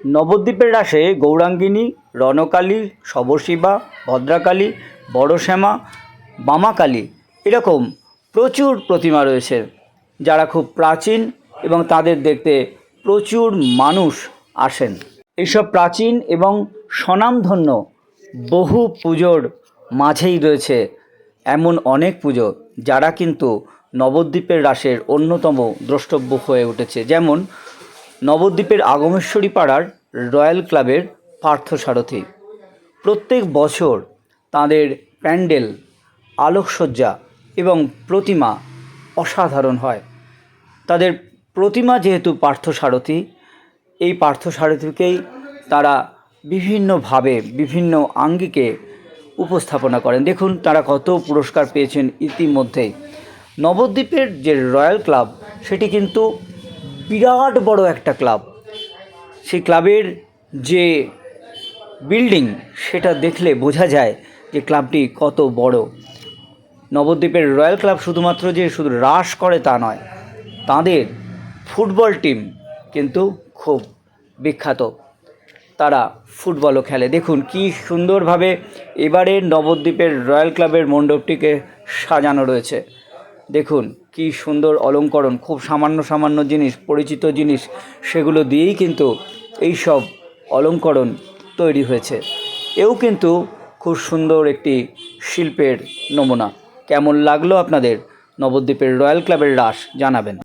নবদ্বীপের রাসে গৌরাঙ্গিনী, রণকালী, শবশিবা, ভদ্রাকালী, বড়শ্যামা, বামাকালী এরকম প্রচুর প্রতিমা রয়েছে, যারা খুব প্রাচীন এবং তাদের দেখতে প্রচুর মানুষ আসেন। এইসব প্রাচীন এবং স্বনামধন্য বহু পুজোর মাঝেই রয়েছে এমন অনেক পুজো যারা কিন্তু নবদ্বীপের রাসের অন্যতম দ্রষ্টব্য হয়ে উঠেছে। যেমন নবদ্বীপের আগমেশ্বরী পাড়ার রয়্যাল ক্লাবের পার্থসারথী প্রত্যেক বছর তাদের প্যান্ডেল, আলোকসজ্জা এবং প্রতিমা অসাধারণ হয়। তাদের প্রতিমা যেহেতু পার্থসারথী, এই পার্থসারথীকেই তারা বিভিন্নভাবে বিভিন্ন আঙ্গিকে উপস্থাপনা করেন। দেখুন তারা কত পুরস্কার পেয়েছেন ইতিমধ্যেই। নবদ্বীপের যে রয়্যাল ক্লাব সেটি কিন্তু বিরাট বড় একটা ক্লাব। সেই ক্লাবের যে বিল্ডিং সেটা দেখলে বোঝা যায় যে ক্লাবটি কত বড়। নবদ্বীপের রয়্যাল ক্লাব শুধুমাত্র যে শুধু রাস করে তা নয়, তাদের ফুটবল টিম কিন্তু খুব বিখ্যাত, তারা ফুটবলও খেলে। দেখুন কী সুন্দরভাবে এবারের নবদ্বীপের রয়্যাল ক্লাবের মণ্ডপটিকে সাজানো রয়েছে। দেখুন কী সুন্দর অলঙ্করণ, খুব সামান্য সামান্য জিনিস, পরিচিত জিনিস, সেগুলো দিয়েই কিন্তু এই সব অলঙ্করণ তৈরি হয়েছে। এও কিন্তু খুব সুন্দর একটি শিল্পের নমুনা। কেমন লাগলো আপনাদের নবদ্বীপের রয়্যাল ক্লাবের রাস জানাবেন।